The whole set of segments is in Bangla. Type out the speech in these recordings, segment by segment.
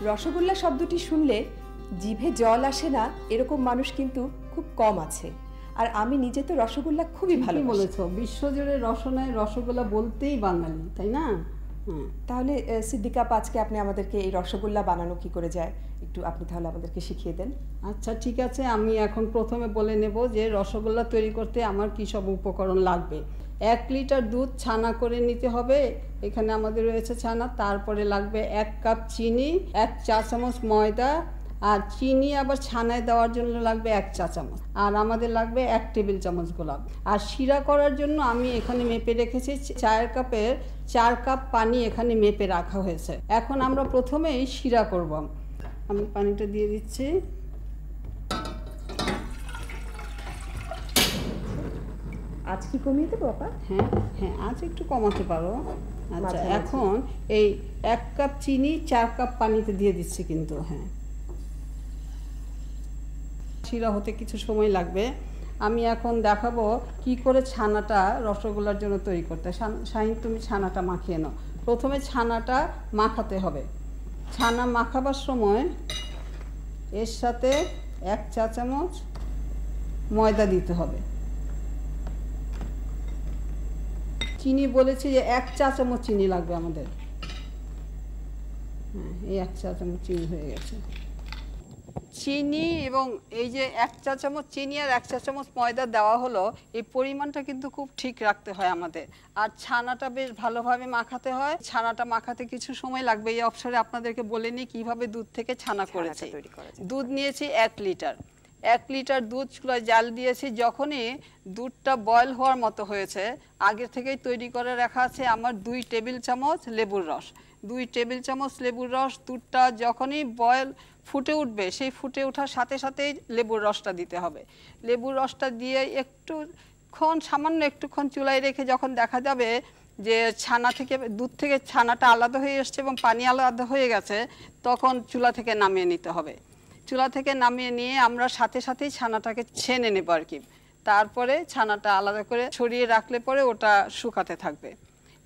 রসগোল্লা শব্দটি শুনলে জিভে জল আসে না এরকম মানুষ কিন্তু খুব কম আছে। আর আমি নিজে তো রসগোল্লা খুবই ভালো বলেছো, বিশ্বজুড়ে রসনায় রসগোল্লা বলতেই বাঙালি, তাই না? তাহলে সিদ্দিকা আপা, আজকে আপনি আমাদেরকে এই রসগোল্লা বানানো কি করে যায় একটু আপনি তাহলে আমাদেরকে শিখিয়ে দেন। আচ্ছা ঠিক আছে, আমি এখন প্রথমে বলে নেব যে রসগোল্লা তৈরি করতে আমার কী সব উপকরণ লাগবে। 1 লিটার দুধ ছানা করে নিতে হবে, এখানে আমাদের রয়েছে ছানা। তারপরে লাগবে 1 কাপ চিনি, 1 চা চামচ ময়দা, আর চিনি আবার ছানায় দেওয়ার জন্য লাগবে 1 চা চামচ, আর আমাদের লাগবে 1 টেবিল চামচ গোলাপ। আর শিরা করার জন্য আমি এখানে মেপে রেখেছি 4 কাপের 4 কাপ পানি এখানে মেপে রাখা হয়েছে। এখন আমরা প্রথমেই শিরা করব। আমি পানিটা দিয়ে দিচ্ছি। আজ কি কমিয়ে দেবো আপা? হ্যাঁ হ্যাঁ, আজ একটু কমাতে পারো। আচ্ছা, এখন এই 1 কাপ চিনি 4 কাপ পানিতে দিয়ে দিচ্ছি কিন্তু। হ্যাঁ, শিরা হতে কিছু সময় লাগবে। আমি এখন দেখাবো কি করে ছানাটা রসগোল্লার জন্য তৈরি করতে। শাহিন, তুমি ছানাটা মাখিয়ে নাও। প্রথমে ছানাটা মাখাতে হবে। ছানা মাখাবার সময় এর সাথে 1 চা চামচ ময়দা দিতে হবে। চিনি বলেছি যে 1 চা চামচ চিনি লাগবে আমাদের। হ্যাঁ, এই 1 চা চামচ চিনি হয়ে গেছে। চিনি এবং এই যে 1 চা চামচ চিনি আর 1 চা চামচ ময়দা দেওয়া হলো, এই পরিমাণটা কিন্তু খুব ঠিক রাখতে হয় আমাদের। আর ছানাটা বেশ ভালোভাবে মাখাতে হয়। ছানাটা মাখাতে কিছু সময় লাগবে। এই অবসরে আপনাদেরকে বলে নিই কীভাবে দুধ থেকে ছানা করেছি। দুধ নিয়েছি 1 লিটার। 1 লিটার দুধ চুলায় জাল দিয়েছি। যখনই দুধটা বয়েল হওয়ার মতো হয়েছে, আগে থেকেই তৈরি করে রাখা আছে আমার 2 টেবিল চামচ লেবুর রস। 2 টেবিল চামচ লেবুর রস। দুধটা যখনই বয়েল ফুটে উঠবে, সেই ফুটে ওঠার সাথে সাথেই লেবুর রসটা দিতে হবে। লেবুর রসটা দিয়ে সামান্য একটুক্ষণ চুলায় রেখে যখন দেখা যাবে যে ছানা থেকে, দুধ থেকে ছানাটা আলাদা হয়ে এসছে এবং পানি আলাদা হয়ে গেছে, তখন চুলা থেকে নামিয়ে নিতে হবে। চুলা থেকে নামিয়ে নিয়ে আমরা সাথে সাথেই ছানাটাকে ছেনে নেব আর কি। তারপরে ছানাটা আলাদা করে ছড়িয়ে রাখলে পরে ওটা শুকাতে থাকবে।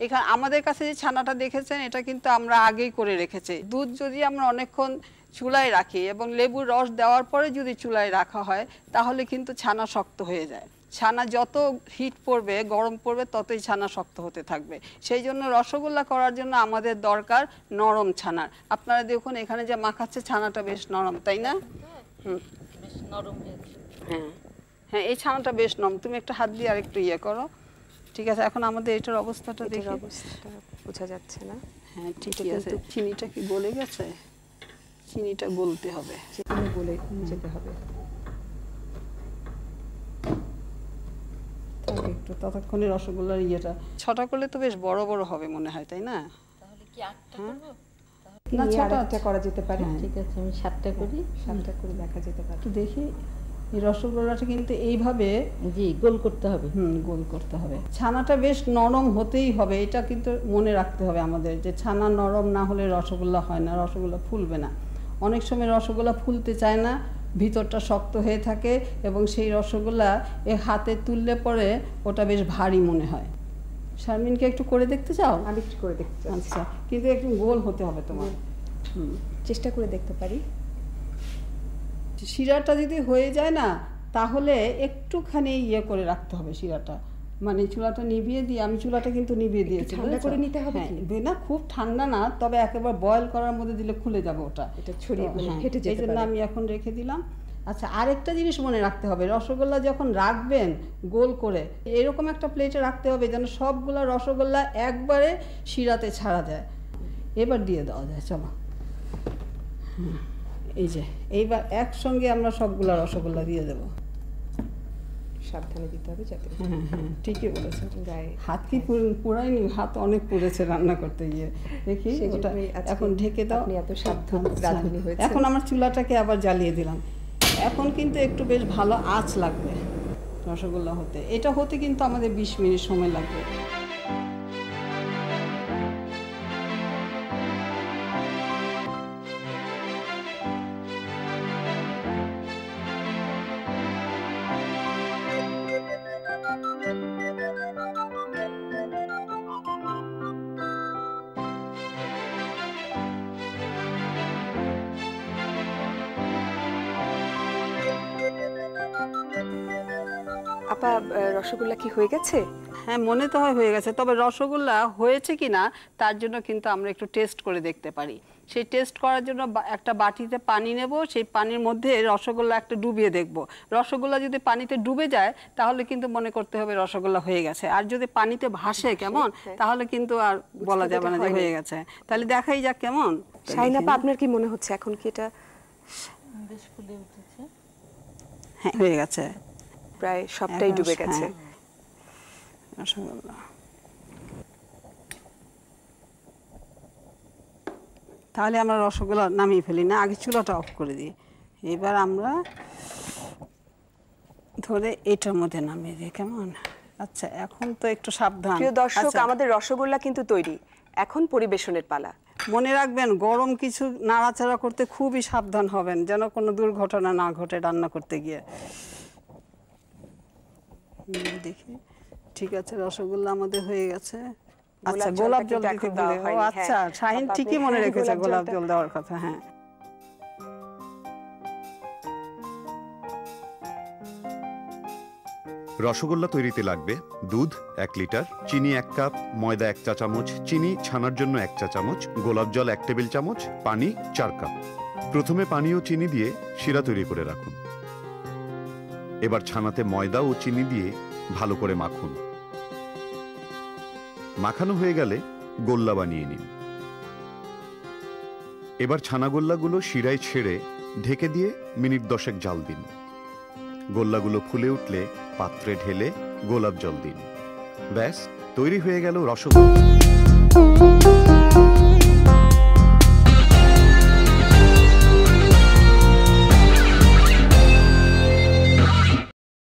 এখানে আমাদের কাছে যে ছানাটা দেখেছেন, এটা কিন্তু আমরা আগেই করে রেখেছি। দুধ যদি আমরা অনেকক্ষণ চুলায় রাখি এবং লেবুর রস দেওয়ার পরে যদি চুলায় রাখা হয়, তাহলে কিন্তু ছানা শক্ত হয়ে যায়। ছানা যত হিট পড়বে, গরম পড়বে, ততই ছানা শক্ত হতে থাকবে। সেই জন্য রসগোল্লা করার জন্য আমাদের দরকার নরম ছানার। আপনারা দেখুন এখানে যে মাখাচ্ছে ছানাটা বেশ নরম, তাই না? বেশ নরম হয়েছে। হ্যাঁ হ্যাঁ, এই ছানাটা বেশ নরম। তুমি একটা হাত দিয়ে আর একটু ইয়ে করো। ঠিক আছে, এখন আমাদের এটার অবস্থাটা দেখে অবস্থাটা বোঝা যাচ্ছে না। হ্যাঁ ঠিকই আছে। চিনিটা কি গলে গেছে? চিনিটা গলতে হবে, চিনি গলে যেতে হবে একটু। ততক্ষণে রসগোল্লার ইয়েটা 6টা করলে তো বেশ বড় বড় হবে মনে হয়, তাই না? তাহলে কি 8টা করব? না, 6টা করা যেতে পারে। ঠিক আছে, আমি 7টা করি। 7টা করে দেখা যেতে পারে। একটু দেখি। এই রসগোল্লাটা কিন্তু এইভাবে গোল করতে হবে। গোল করতে হবে। ছানাটা বেশ নরম হতেই হবে, এটা কিন্তু মনে রাখতে হবে আমাদের, যে ছানা নরম না হলে রসগোল্লা হয় না, রসগোল্লা ফুলবে না। অনেক সময় রসগোল্লা ফুলতে চায় না, ভিতরটা শক্ত হয়ে থাকে এবং সেই রসগোল্লা হাতে তুললে পরে ওটা বেশ ভারী মনে হয়। শারমিনকে একটু করে দেখতে চাও? আমি একটু করে দেখতে চাই। আচ্ছা, কিন্তু একটু গোল হতে হবে তোমার। চেষ্টা করে দেখতে পারি। শিরাটা যদি হয়ে যায় না, তাহলে একটুখানি ইয়ে করে রাখতে হবে শিরাটা, মানে চুলাটা নিভিয়ে দিয়ে। আমি চুলাটা কিন্তু নিভিয়ে দিয়েছি। ঠান্ডা করে নিতে হবে কি? না, খুব ঠান্ডা না, তবে একেবারে বয়েল করার মধ্যে দিলে খুলে যাবে ওটা, এটা ছড়িয়ে ফেটে যেতে পারে। এই জন্য আমি এখন রেখে দিলাম। আচ্ছা, আরেকটা জিনিস মনে রাখতে হবে, রসগোল্লা যখন রাখবেন গোল করে এরকম একটা প্লেটে রাখতে হবে যেন সবগুলা রসগোল্লা একবারে শিরাতে ছাড়া যায়। এবার দিয়ে দেওয়া যায়, চলো। এই যে এইবার একসঙ্গে আমরা সবগুলা রসগোল্লা দিয়ে দেব। সাবধানে দিতে হবে যাতে। হ্যাঁ হ্যাঁ, ঠিকই বলেছো। হাত কি পুরাইনি? হাত অনেক পুড়েছে রান্না করতে গিয়ে। দেখি ওটা এখন ঢেকে দাও। আপনি এত সাবধান রাঁধুনি হয়েছে। এখন আমার চুলাটাকে আবার জ্বালিয়ে দিলাম। এখন কিন্তু একটু বেশ ভালো আঁচ লাগবে রসগোল্লা হতে। এটা হতে কিন্তু আমাদের 20 মিনিট সময় লাগবে। আপা রসগোল্লা কি হয়ে গেছে? হ্যাঁ, মনে তো হয়ে গেছে, তবে রসগোল্লা হয়েছে কিনা তার জন্য কিন্তু আমরা একটু টেস্ট করে দেখতে পারি। সেই টেস্ট করার জন্য একটা বাটিতে পানি নেব, সেই পানির মধ্যে রসগোল্লা একটা ডুবিয়ে দেখব। রসগোল্লা যদি পানিতে ডুবে যায় তাহলে কিন্তু মনে করতে হবে রসগোল্লা হয়ে গেছে, আর যদি পানিতে ভাসে কেমন তাহলে কিন্তু আর বলা যাবে না যে হয়ে গেছে। তাহলে দেখাই যাক কেমন। শাহিনা আপা, আপনার কি মনে হচ্ছে এখন কি এটা বেশ ফুলে উঠেছে? হ্যাঁ, হয়ে গেছে, প্রায় সবটাই ডুবে গেছে রসগোল্লা। তাহলে আমরা রসগোল্লা নামিয়ে ফেলি না, আগে চুলাটা অফ করে দিই। এবার আমরা ধরে এটার মধ্যে নামিয়ে দিই কেমন। আচ্ছা, এখন তো একটু সাবধান। প্রিয় দর্শক, আমাদের রসগোল্লা কিন্তু তৈরি, এখন পরিবেশনের পালা। মনে রাখবেন, গরম কিছু নাড়াচাড়া করতে খুবই সাবধান হবেন, যেন কোনো দুর্ঘটনা না ঘটে রান্না করতে গিয়ে। দেখি, ঠিক আছে, রসগোল্লা আমাদের হয়ে গেছে। আচ্ছা, গোলাপ জল দিতে ভুলে, ও আচ্ছা, শাহিন ঠিকই মনে রেখেছে গোলাপ জল দেওয়ার কথা। হ্যাঁ, রসগোল্লা তৈরিতে লাগবে দুধ 1 লিটার, চিনি 1 কাপ, ময়দা 1 চা চামচ, চিনি ছানার জন্য 1 চা চামচ, গোলাপ জল 1 টেবিল চামচ, পানি 4 কাপ। প্রথমে পানি ও চিনি দিয়ে শিরা তৈরি করে রাখুন। এবার ছানাতে ময়দা ও চিনি দিয়ে ভালো করে মাখুন। মাখানো হয়ে গেলে গোল্লা বানিয়ে নিন। এবার ছানা গোল্লাগুলো শিরায় ছেড়ে ঢেকে দিয়ে মিনিট 10 জাল দিন। গোল্লাগুলো ফুলে উঠলে পাত্রে ঢেলে গোলাপ জল দিন। ব্যাস, তৈরি হয়ে গেল রসগোল্লা।